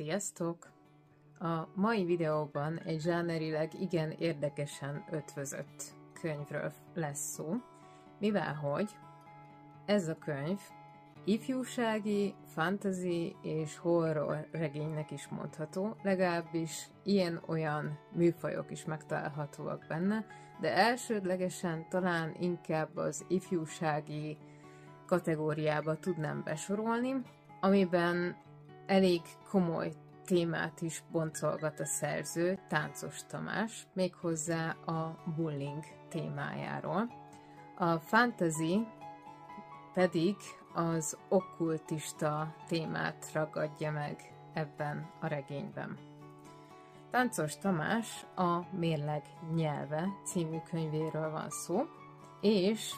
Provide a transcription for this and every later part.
Sziasztok! A mai videóban egy zsánerileg igen érdekesen ötvözött könyvről lesz szó, mivel hogy ez a könyv ifjúsági, fantasy és horror regénynek is mondható, legalábbis ilyen-olyan műfajok is megtalálhatóak benne, de elsődlegesen talán inkább az ifjúsági kategóriába tudnám besorolni, amiben elég komoly témát is boncolgat a szerző, Táncos Tamás, méghozzá a bullying témájáról. A fantasy pedig az okkultista témát ragadja meg ebben a regényben. Táncos Tamás a Mérleg nyelve című könyvéről van szó, és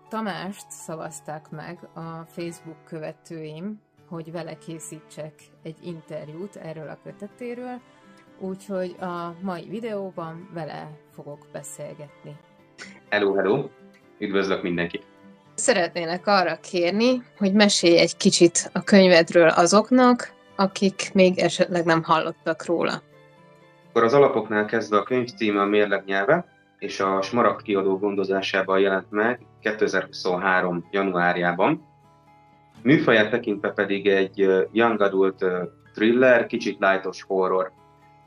Tamást szavazták meg a Facebook követőim, hogy vele készítsek egy interjút erről a kötetéről, úgyhogy a mai videóban vele fogok beszélgetni. Hello! Üdvözlök mindenkit! Szeretnélek arra kérni, hogy mesélj egy kicsit a könyvedről azoknak, akik még esetleg nem hallottak róla. Akkor az alapoknál kezdve a könyv címe a Mérleg nyelve, és a Smaragd kiadó gondozásában jelent meg 2023. januárjában. Műfaját tekintve pedig egy young adult thriller, kicsit lightos horror.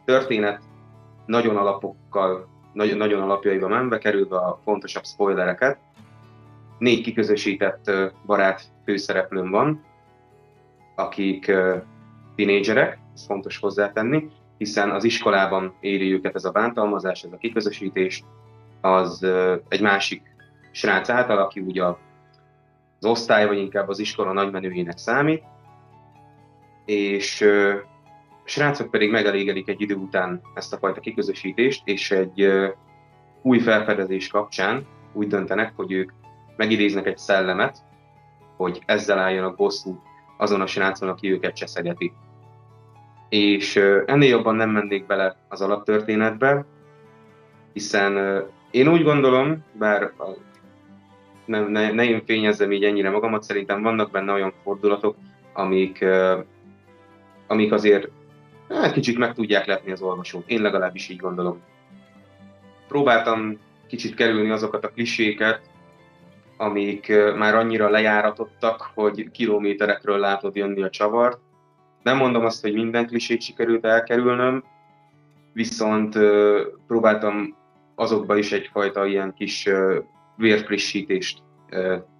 Történet nagyon alapjaiba menve, kerülve a fontosabb spoilereket. 4 kiközösített barát főszereplőm van, akik tinédzserek, ez fontos hozzátenni, hiszen az iskolában éri őket ez a bántalmazás, ez a kiközösítés, az egy másik srác által, aki ugye az osztály, vagy inkább az iskola nagymenőjének számít, és a srácok pedig megelégelik egy idő után ezt a fajta kiközösítést, és egy új felfedezés kapcsán úgy döntenek, hogy ők megidéznek egy szellemet, hogy ezzel álljanak bosszút azon a srácon, aki őket cseszegeti. És ennél jobban nem mennék bele az alaptörténetbe, hiszen én úgy gondolom, bár ne én fényezzem így ennyire magamat, szerintem vannak benne olyan fordulatok, amik azért kicsit meg tudják lepni az olvasót. Én legalábbis így gondolom. Próbáltam kicsit kerülni azokat a kliséket, amik már annyira lejáratottak, hogy kilométerekről látod jönni a csavart. Nem mondom azt, hogy minden klisét sikerült elkerülnöm, viszont próbáltam azokba is egyfajta ilyen kis vérfrissítést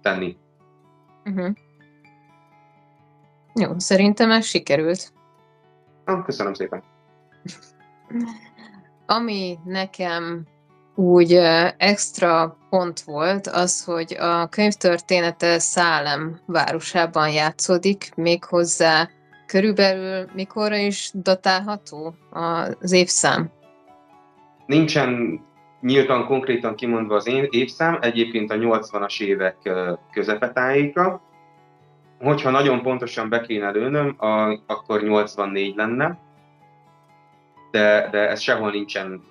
tenni. Jó, szerintem ez sikerült. Köszönöm szépen. Ami nekem úgy extra pont volt, az, hogy a könyv története Szálem városában játszódik, méghozzá körülbelül mikorra is datálható az évszám? Nincsen nyíltan, konkrétan kimondva az évszám, egyébként a 80-as évek közepetájéka. Hogyha nagyon pontosan be kéne lőnöm, akkor 84 lenne, de ez sehol nincsen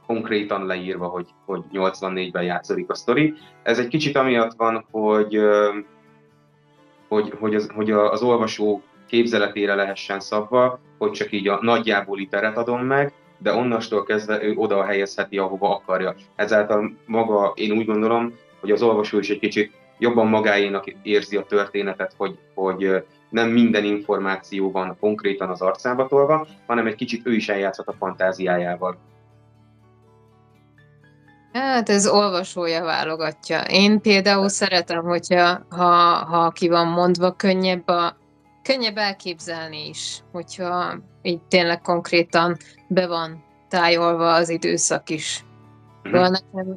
konkrétan leírva, hogy 84-ben játszódik a sztori. Ez egy kicsit amiatt van, hogy az olvasó képzeletére lehessen szabva, hogy csak így a nagyjáboli teret adom meg, de onnastól kezdve ő oda helyezheti, ahova akarja. Ezáltal maga, én úgy gondolom, hogy az olvasó is egy kicsit jobban magáénak érzi a történetet, hogy nem minden információ van konkrétan az arcába tolva, hanem egy kicsit ő is eljátszhat a fantáziájával. Hát ez olvasója válogatja. Én például szeretem, hogyha ha ki van mondva, könnyebb elképzelni is, hogyha így tényleg konkrétan be van tájolva az időszak is.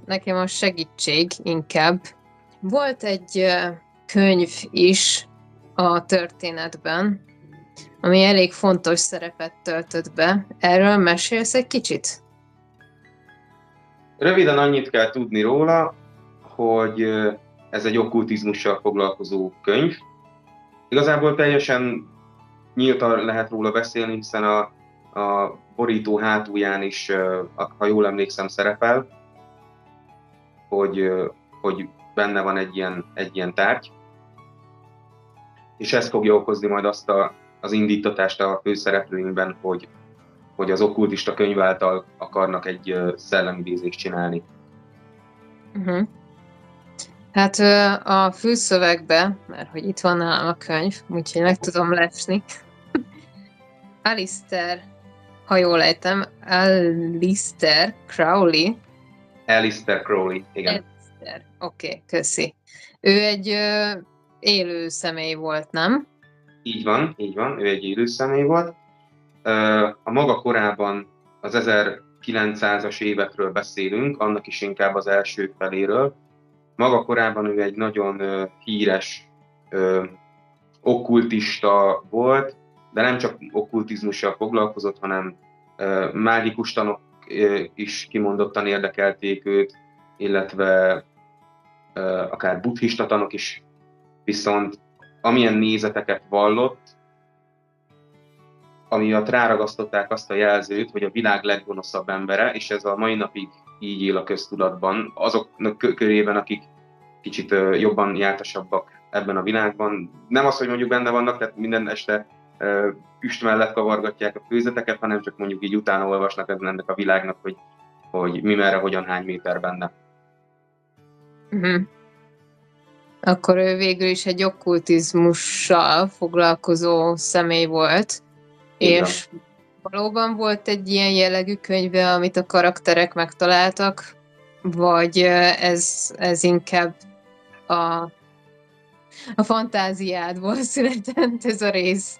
Nekem a segítség inkább. Volt egy könyv is a történetben, ami elég fontos szerepet töltött be. Erről mesélsz egy kicsit? Röviden annyit kell tudni róla, hogy ez egy okkultizmussal foglalkozó könyv. Igazából teljesen nyíltan lehet róla beszélni, hiszen a borító hátulján is, ha jól emlékszem, szerepel, hogy benne van egy ilyen tárgy. És ez fogja okozni majd azt a az indítatást a főszereplőinkben, hogy az okkultista könyv által akarnak egy szellemidézést csinálni. Uh-huh. Hát a fülszövegbe, mert hogy itt van nálam a könyv, úgyhogy meg tudom lesni. Alistair, ha jól ejtem, Alistair Crowley. Alistair Crowley, igen. Alistair, oké, köszi. Ő egy élő személy volt, nem? Így van, ő egy élő személy volt. A maga korában az 1900-as évekről beszélünk, annak is inkább az első feléről. Maga korában ő egy nagyon híres okkultista volt, de nem csak okkultizmussal foglalkozott, hanem mágikus tanok is kimondottan érdekelték őt, illetve akár buddhista tanok is, viszont amilyen nézeteket vallott, amiatt ráragasztották azt a jelzőt, hogy a világ leggonoszabb embere, és ez a mai napig így él a köztudatban, azok körében, akik kicsit jobban jártasabbak ebben a világban. Nem az, hogy mondjuk benne vannak, tehát minden este füst mellett kavargatják a főzeteket, hanem csak mondjuk így utána olvasnak ennek a világnak, hogy mi merre, hogyan, hány méter benne. Uh-huh. Akkor ő végül is egy okkultizmussal foglalkozó személy volt, Igen. és valóban volt egy ilyen jellegű könyve, amit a karakterek megtaláltak, vagy ez inkább a fantáziádból született ez a rész?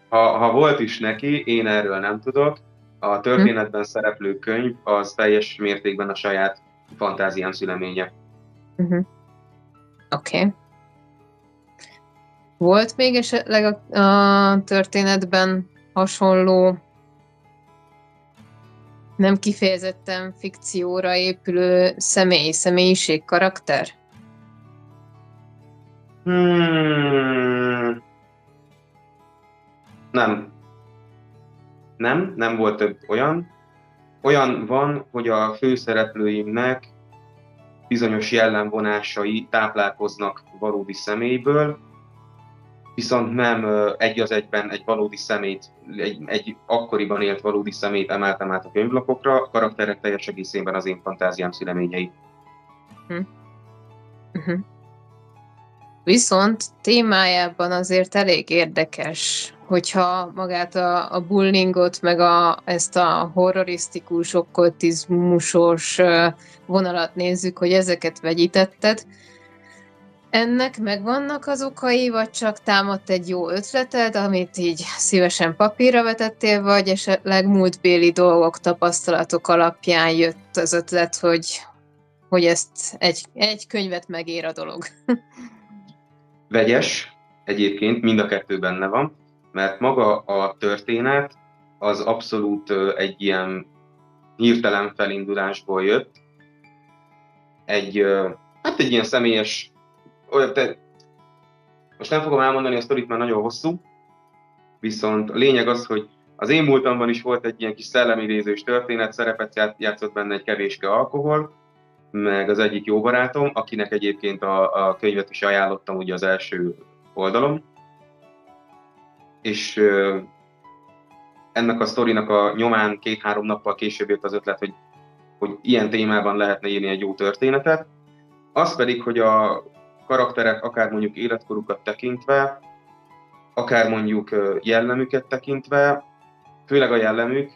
Ha volt is neki, én erről nem tudok. A történetben szereplő könyv az teljes mértékben a saját fantáziám szüleménye. Uh-huh. Oké. Volt még esetleg a történetben hasonló, nem kifejezetten fikcióra épülő személyiség, karakter? Nem volt több olyan. Olyan van, hogy a főszereplőimnek bizonyos jellemvonásai táplálkoznak valódi személyből, viszont nem egy az egyben egy valódi személyt, egy akkoriban élt valódi személyt emeltem át a könyvlapokra, a karakterek teljes egészében az én fantáziám szüleményei. Uh-huh. Viszont témájában azért elég érdekes, hogyha magát a bullyingot, meg ezt a horrorisztikus, okkultizmusos vonalat nézzük, hogy ezeket vegyítetted. Ennek megvannak az okai, vagy csak támadt egy jó ötleted, amit így szívesen papírra vetettél, vagy esetleg múltbéli dolgok, tapasztalatok alapján jött az ötlet, hogy ezt egy könyvet megér a dolog? Vegyes, egyébként mind a kettő benne van, mert maga a történet az abszolút egy ilyen hirtelen felindulásból jött. Egy ilyen személyes, most nem fogom elmondani a sztorit, mert nagyon hosszú, viszont a lényeg az, hogy az én múltamban is volt egy ilyen kis szellemidézős történet, szerepet játszott benne egy kevéske alkohol, meg az egyik jó barátom, akinek egyébként a könyvet is ajánlottam ugye az első oldalon. És ennek a sztorinak a nyomán 2-3 nappal később jött az ötlet, hogy ilyen témában lehetne írni egy jó történetet. Az pedig, hogy a karakterek akár mondjuk életkorukat tekintve, akár mondjuk jellemüket tekintve, főleg a jellemük,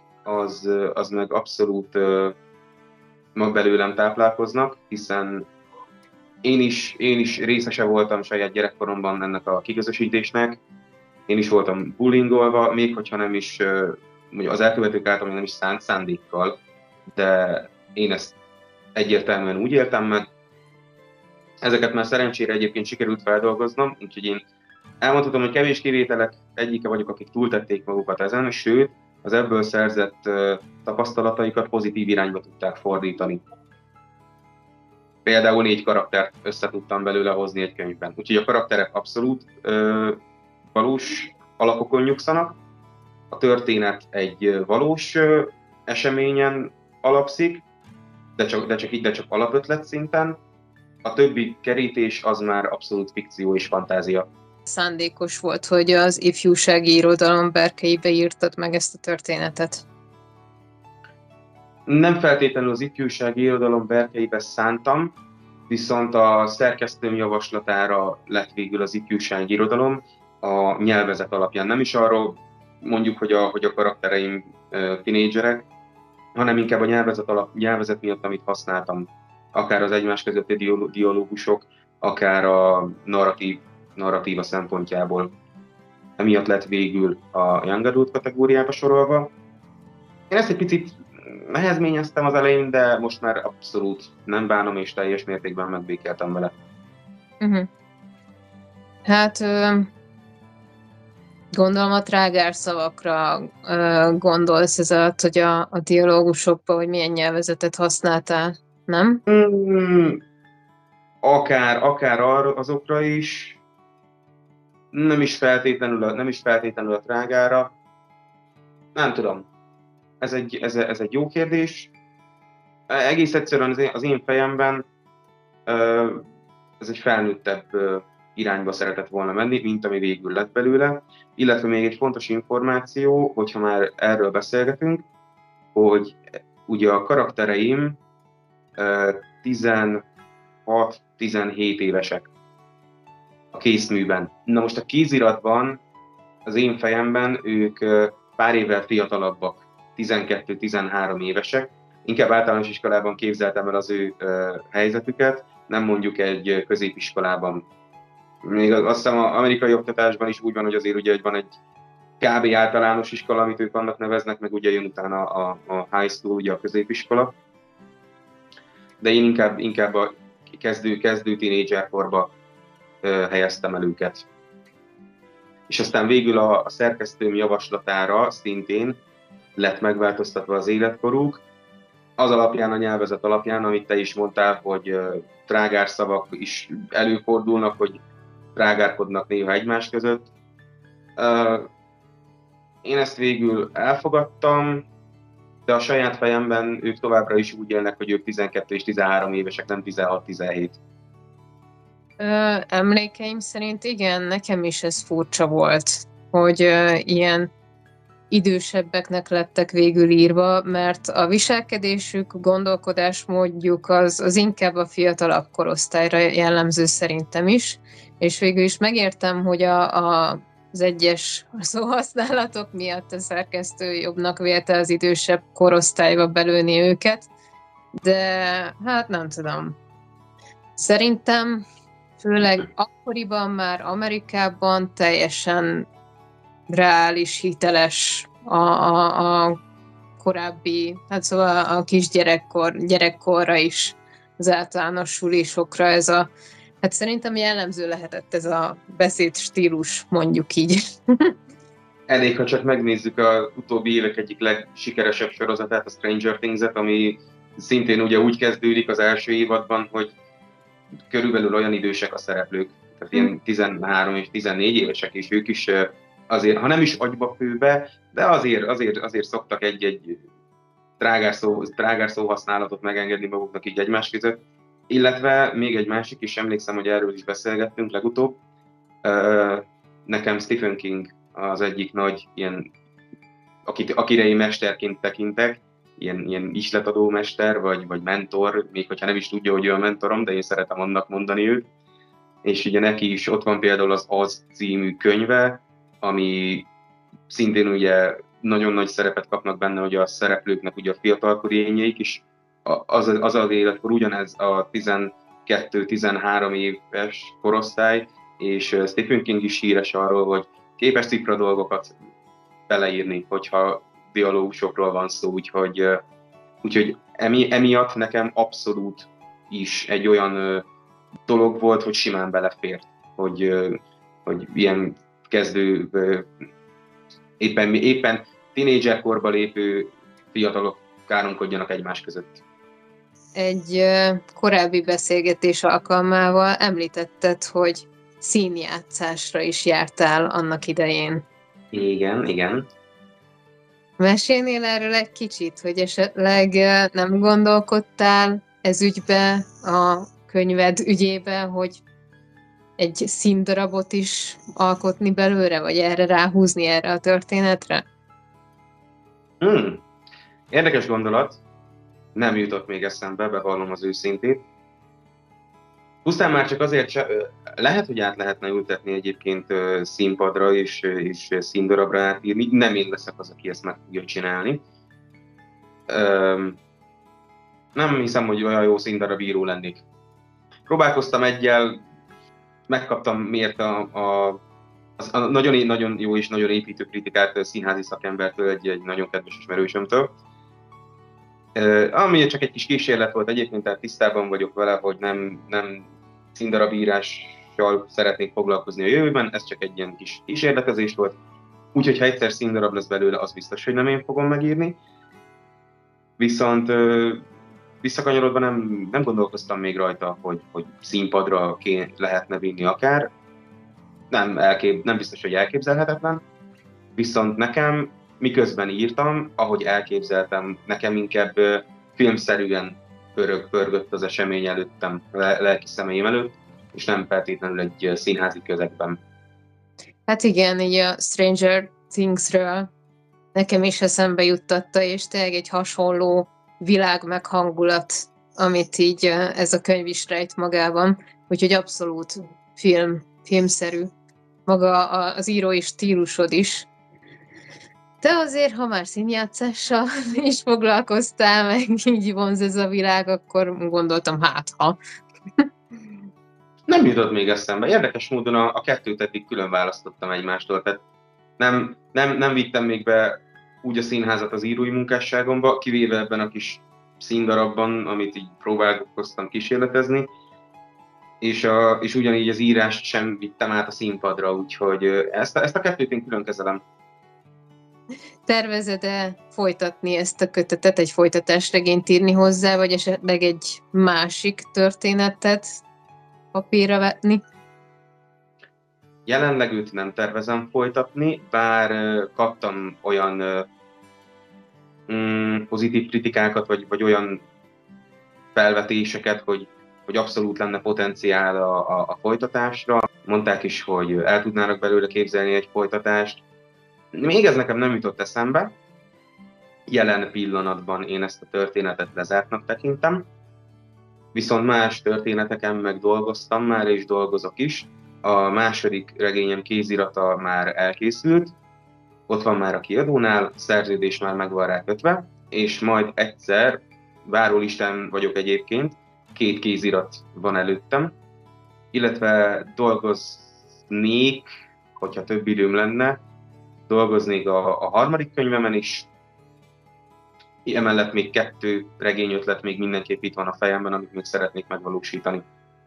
az meg abszolút belőlem táplálkoznak, hiszen én is részese voltam saját gyerekkoromban ennek a kiközösítésnek. Én is voltam bullyingolva, még hogyha nem is, az elkövetők által nem is szánt szándékkal, de én ezt egyértelműen úgy éltem meg. Ezeket már szerencsére egyébként sikerült feldolgoznom, úgyhogy én elmondhatom, hogy kevés kivételek egyike vagyok, akik túltették magukat ezen, sőt, az ebből szerzett tapasztalataikat pozitív irányba tudták fordítani. Például 4 karaktert össze tudtam belőle hozni egy könyvben. Úgyhogy a karakterek abszolút valós alapokon nyugszanak. A történet egy valós eseményen alapszik, de csak alapötlet szinten. A többi kerítés az már abszolút fikció és fantázia. szándékos volt, hogy az ifjúsági irodalom berkeibe írtad meg ezt a történetet? Nem feltétlenül az ifjúsági irodalom berkeibe szántam, viszont a szerkesztőm javaslatára lett végül az ifjúsági irodalom a nyelvezet alapján. Nem is arról mondjuk, hogy a karaktereim tinédzserek, hanem inkább a nyelvezet miatt, amit használtam. Akár az egymás közötti dialógusok, akár a narratíva szempontjából. Emiatt lett végül a Young Adult kategóriába sorolva. Én ezt egy picit nehezményeztem az elején, de most már abszolút nem bánom, és teljes mértékben megbékeltem vele. Hát gondolom a trágár szavakra gondolsz ez alatt, hogy a dialógusokban, hogy milyen nyelvezetet használtál, nem? Akár azokra is, nem is feltétlenül a trágára. Nem tudom. Ez egy jó kérdés. Egész egyszerűen az én fejemben ez egy felnőttebb irányba szeretett volna menni, mint ami végül lett belőle. Illetve még egy fontos információ, hogyha már erről beszélgetünk, hogy ugye a karaktereim 16-17 évesek a készműben. Na most a kéziratban, az én fejemben ők pár évvel fiatalabbak, 12-13 évesek. Inkább általános iskolában képzeltem el az ő helyzetüket, nem mondjuk egy középiskolában. Még azt hiszem az amerikai oktatásban is úgy van, hogy azért ugye van egy kb. Általános iskola, amit ők annak neveznek, meg ugye jön utána a high school, ugye a középiskola. De én inkább a kezdő tínédzserkorba helyeztem el őket. És aztán végül a szerkesztőm javaslatára szintén lett megváltoztatva az életkoruk. Az alapján, a nyelvezet alapján, amit te is mondtál, hogy trágárszavak is előfordulnak, hogy trágárkodnak néha egymás között. Én ezt végül elfogadtam, de a saját fejemben ők továbbra is úgy élnek, hogy ők 12 és 13 évesek, nem 16-17. Emlékeim szerint igen, nekem is ez furcsa volt, hogy ilyen idősebbeknek lettek végül írva, mert a viselkedésük, gondolkodásmódjuk az inkább a fiatalabb korosztályra jellemző szerintem is, és végül is megértem, hogy az egyes szóhasználatok miatt a szerkesztő jobbnak vélte az idősebb korosztályba belőni őket, de hát nem tudom. Szerintem főleg akkoriban már Amerikában teljesen reális, hiteles a korábbi, hát szóval a gyerekkorra is, az általános sulisokra hát szerintem jellemző lehetett ez a beszédstílus, mondjuk így. Elég, ha csak megnézzük az utóbbi évek egyik legsikeresebb sorozatát, a Stranger Things-et, ami szintén ugye úgy kezdődik az első évadban, hogy körülbelül olyan idősek a szereplők, tehát ilyen 13 és 14 évesek, és ők is azért, ha nem is agyba főbe, de azért szoktak egy trágár szóhasználatot megengedni maguknak így egymás között. Illetve még egy másik is, emlékszem, hogy erről is beszélgettünk legutóbb. Nekem Stephen King az egyik nagy ilyen, akire én mesterként tekintek, ilyen ihletadó mester, vagy mentor, még hogyha nem is tudja, hogy ő a mentorom, de én szeretem annak mondani őt. És ugye neki is ott van például az című könyve, ami szintén ugye nagyon nagy szerepet kapnak benne, hogy a szereplőknek ugye a fiatalkori énjeik is, az életkor ugyanez a 12-13 éves korosztály, és Stephen King is híres arról, hogy képes cifra dolgokat beleírni, hogyha dialógusokról van szó, úgyhogy emiatt nekem abszolút is egy olyan dolog volt, hogy simán belefért, hogy ilyen kezdő, éppen tínédzserkorba lépő fiatalok káromkodjanak egymás között. Egy korábbi beszélgetés alkalmával említetted, hogy színjátszásra is jártál annak idején. Igen. Mesélnél erről egy kicsit, hogy esetleg nem gondolkodtál ez ügybe, a könyved ügyébe, hogy egy színdarabot is alkotni belőle, vagy erre ráhúzni erre a történetre? Érdekes gondolat. Nem jutott még eszembe, bevallom az őszintét. Pusztán már csak azért lehet, hogy át lehetne ültetni egyébként színpadra és színdarabra átírni. Nem én leszek az, aki ezt meg tudja csinálni. Nem hiszem, hogy olyan jó színdarabíró lennék. Próbálkoztam egyel, megkaptam miért a nagyon jó és nagyon építő kritikát színházi szakembertől, egy nagyon kedves ismerősömtől. Ami csak egy kis kísérlet volt egyébként, tehát tisztában vagyok vele, hogy nem színdarabírással szeretnék foglalkozni a jövőben, ez csak egy ilyen kis kísérletezés volt. Úgyhogy ha egyszer színdarab lesz belőle, az biztos, hogy nem én fogom megírni. Viszont visszakanyarodva nem gondolkoztam még rajta, hogy színpadra lehetne vinni akár. Nem biztos, hogy elképzelhetetlen. Viszont nekem, miközben írtam, ahogy elképzeltem, nekem inkább filmszerűen pörgött az esemény előttem, lelki szemeim előtt, és nem feltétlenül egy színházi közegben. Hát igen, így a Stranger Things-ről nekem is eszembe juttatta, és tényleg egy hasonló világ meg hangulat, amit így ez a könyv is rejt magában, úgyhogy abszolút filmszerű. Maga az írói stílusod is. De azért, ha már színjátszással is foglalkoztál, meg így vonz ez a világ, akkor gondoltam, ha. Nem jutott még eszembe. Érdekes módon a kettőt eddig külön választottam egymástól, tehát nem vittem még be úgy a színházat az írói munkásságomba, kivéve ebben a kis színdarabban, amit így próbálkoztam kísérletezni, és ugyanígy az írást sem vittem át a színpadra, úgyhogy ezt a kettőt én külön kezelem. Tervezed-e folytatni ezt a kötetet, egy folytatásregényt írni hozzá, vagy esetleg egy másik történetet papírra vetni? Jelenleg őt nem tervezem folytatni, bár kaptam olyan pozitív kritikákat, vagy olyan felvetéseket, hogy abszolút lenne potenciál a folytatásra. Mondták is, hogy el tudnának belőle képzelni egy folytatást. Még ez nekem nem jutott eszembe. Jelen pillanatban én ezt a történetet lezártnak tekintem. Viszont más történeteken meg dolgoztam már, és dolgozok is. A második regényem kézirata már elkészült, ott van már a kiadónál, szerződés már meg van rá kötve, és majd egyszer, várólistán vagyok egyébként, 2 kézirat van előttem, illetve dolgoznék, hogyha több időm lenne, dolgoznék a harmadik könyvemen is. Emellett még 2 regényötlet még mindenképp itt van a fejemben, amit még szeretnék megvalósítani.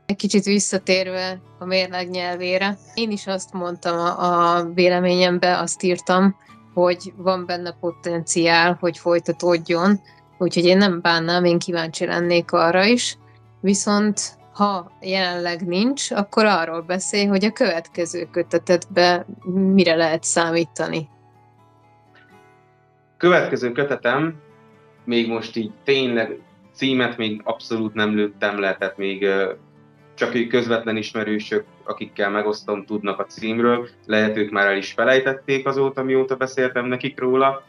Egy kicsit visszatérve a mérleg nyelvére, én is azt mondtam a véleményemben, azt írtam, hogy van benne potenciál, hogy folytatódjon, úgyhogy én nem bánnám, én kíváncsi lennék arra is, viszont ha jelenleg nincs, akkor arról beszélj, hogy a következő kötetetben mire lehet számítani. Következő kötetem, még most így tényleg címet még abszolút nem lőttem le, tehát még csak közvetlen ismerősök, akikkel megosztom, tudnak a címről. Lehet ők már el is felejtették azóta, mióta beszéltem nekik róla.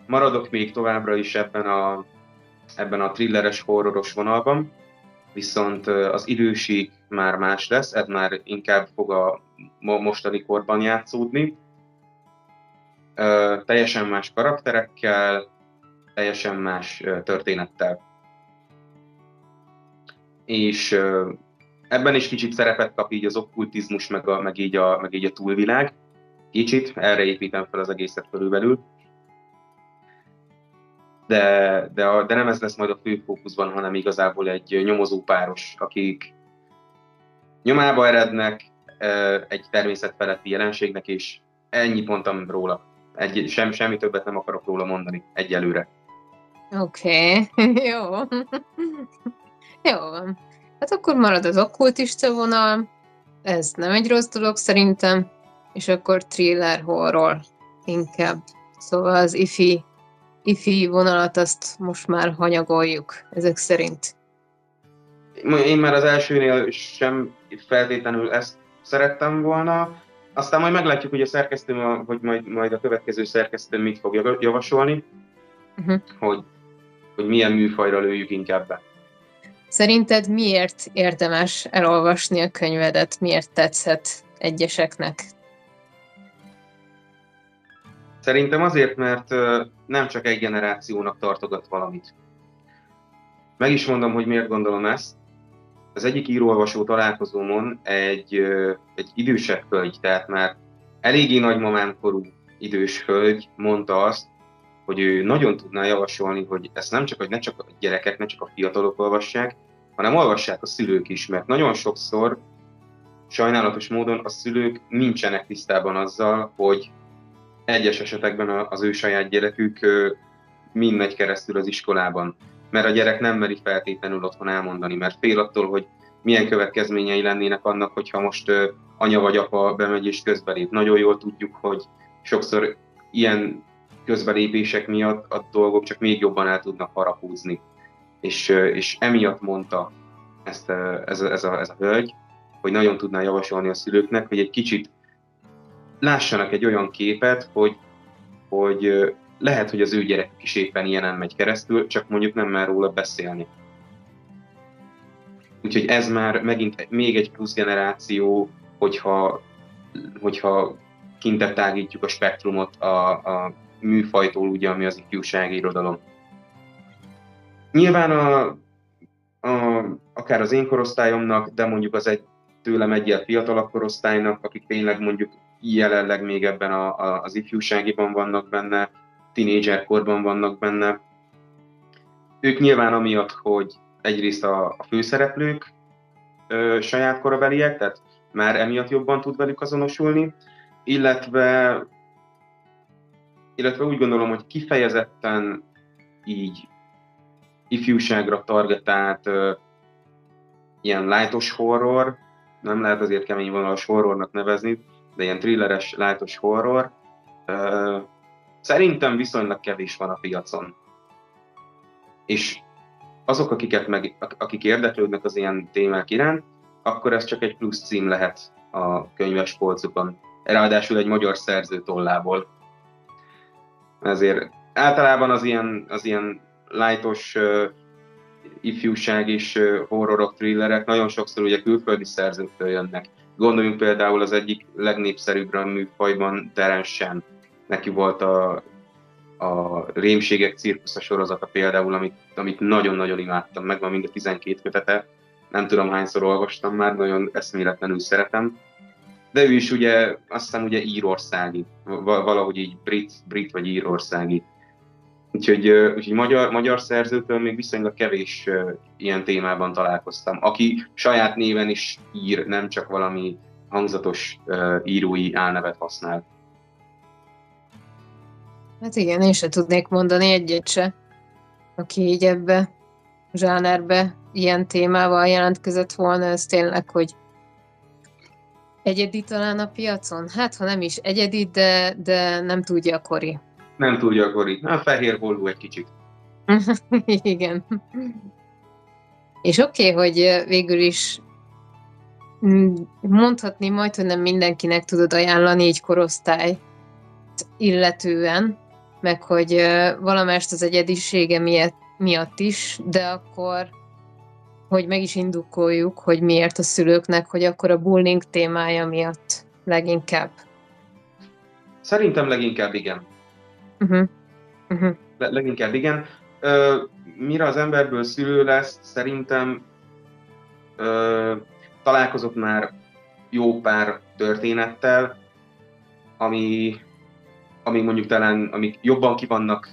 Maradok még továbbra is ebben a thrilleres, horroros vonalban, viszont az időség már más lesz, ez már inkább fog a mostani korban játszódni. Teljesen más karakterekkel, teljesen más történettel. És ebben is kicsit szerepet kap így az okkultizmus, meg így a túlvilág. Kicsit, erre építem fel az egészet körülbelül. De nem ez lesz majd a fő fókuszban, hanem igazából egy nyomozó páros, akik nyomába erednek egy természetfeletti jelenségnek, és ennyit mondtam róla. Semmi többet nem akarok róla mondani egyelőre. Oké, jó. Jó van. Hát akkor marad az okkultista vonal, ez nem egy rossz dolog szerintem, és akkor thriller, horror inkább. Szóval az ifi vonalat azt most már hanyagoljuk ezek szerint. Én már az elsőnél sem feltétlenül ezt szerettem volna, aztán majd meglátjuk, hogy a szerkesztő, vagy majd a következő szerkesztő mit fog javasolni, hogy milyen műfajra lőjük inkább be. Szerinted miért érdemes elolvasni a könyvedet? Miért tetszett egyeseknek? Szerintem azért, mert nem csak egy generációnak tartogat valamit. Meg is mondom, hogy miért gondolom ezt. Az egyik író-olvasó találkozómon egy idősebb hölgy, tehát már eléggé nagymamám korú idős hölgy mondta azt, hogy ő nagyon tudná javasolni, hogy ezt ne csak a gyerekek, ne csak a fiatalok olvassák, hanem olvassák a szülők is, mert nagyon sokszor sajnálatos módon a szülők nincsenek tisztában azzal, hogy egyes esetekben az ő saját gyerekük mind megy keresztül az iskolában, mert a gyerek nem meri feltétlenül otthon elmondani, mert fél attól, hogy milyen következményei lennének annak, hogyha most anya vagy apa bemegy és közbelép. Nagyon jól tudjuk, hogy sokszor ilyen közbelépések miatt a dolgok csak még jobban el tudnak harapódzni. És emiatt mondta ez a hölgy, hogy nagyon tudná javasolni a szülőknek, hogy egy kicsit lássanak egy olyan képet, hogy lehet, hogy az ő gyerekük is éppen ilyenen megy keresztül, csak mondjuk nem mer róla beszélni. Úgyhogy ez már megint még egy plusz generáció, hogyha kintet tágítjuk a spektrumot a műfajtól, ugye, ami az ifjúsági irodalom. Nyilván akár az én korosztályomnak, de mondjuk tőlem egyel fiatalabb korosztálynak, akik tényleg mondjuk jelenleg még ebben az ifjúságiban vannak benne, tínédzserkorban vannak benne. Ők nyilván amiatt, hogy egyrészt a főszereplők saját korabeliek, tehát már emiatt jobban tud velük azonosulni, illetve úgy gondolom, hogy kifejezetten így ifjúságra targetált ilyen lightos horror, nem lehet azért kemény vonalas horrornak nevezni, de ilyen thrilleres, lightos horror, szerintem viszonylag kevés van a piacon. És azok, akik érdeklődnek az ilyen témák iránt, akkor ez csak egy plusz cím lehet a könyves polcukon. Ráadásul egy magyar szerző tollából. Ezért általában az ilyen lightos ifjúság és horrorok, thrillerek nagyon sokszor ugye külföldi szerzőktől jönnek. Gondoljunk például az egyik legnépszerűbb a műfajban, Terence Shan. Neki volt a Rémségek cirkusza sorozata például, amit nagyon-nagyon imádtam, megvan mind a 12 kötete. Nem tudom hányszor olvastam már, nagyon eszméletlenül szeretem. De ő is ugye, azt hiszem ugye írországi, valahogy így brit vagy írországi. Úgyhogy magyar szerzőtől még viszonylag kevés ilyen témában találkoztam, aki saját néven is ír, nem csak valami hangzatos írói álnevet használ. Hát igen, én se tudnék mondani egyet se, aki így ebbe a zsánerbe ilyen témával jelentkezett volna, ez tényleg, hogy egyedi talán a piacon? Hát, ha nem is egyedi, de nem túl gyakori. Nem túl gyakori. A fehér holló egy kicsit. Igen. És oké, hogy végül is mondhatni majd, hogy nem mindenkinek tudod ajánlani így korosztályt illetően, meg hogy valamest az egyedisége miatt is, de akkor, hogy meg is indokoljuk, hogy miért a szülőknek, hogy akkor a bullying témája miatt leginkább. Szerintem leginkább igen. Leginkább igen. Mire az emberből szülő lesz, szerintem találkozott már jó pár történettel, ami mondjuk talán, amik jobban ki vannak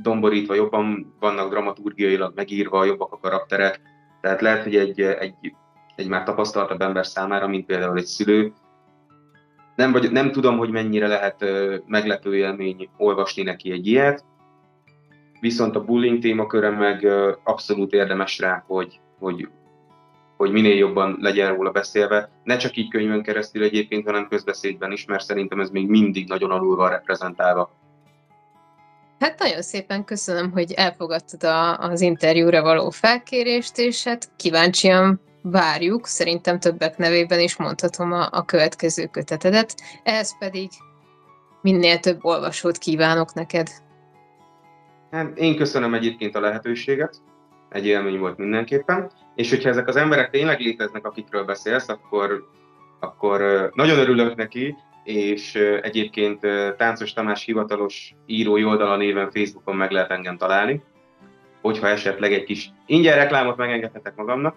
domborítva, jobban vannak dramaturgiailag megírva, jobbak a karakterek. Tehát lehet, hogy egy már tapasztaltabb ember számára, mint például egy szülő, nem tudom, hogy mennyire lehet meglepő élmény olvasni neki egy ilyet, viszont a bullying témaköre meg abszolút érdemes rá, hogy minél jobban legyen róla beszélve, ne csak így könyvön keresztül egyébként, hanem közbeszédben is, mert szerintem ez még mindig nagyon alul van reprezentálva. Hát nagyon szépen köszönöm, hogy elfogadtad az interjúra való felkérést, és hát kíváncsian várjuk, szerintem többek nevében is mondhatom a következő kötetedet, ehhez pedig minél több olvasót kívánok neked. Hát én köszönöm egyébként a lehetőséget, egy élmény volt mindenképpen, és hogyha ezek az emberek tényleg léteznek, akikről beszélsz, akkor nagyon örülök neki, és egyébként Táncos Tamás hivatalos írói oldala néven Facebookon meg lehet engem találni, hogyha esetleg egy kis ingyen reklámot megengedhetek magamnak.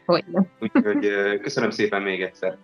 Hogyne. Úgyhogy köszönöm szépen még egyszer.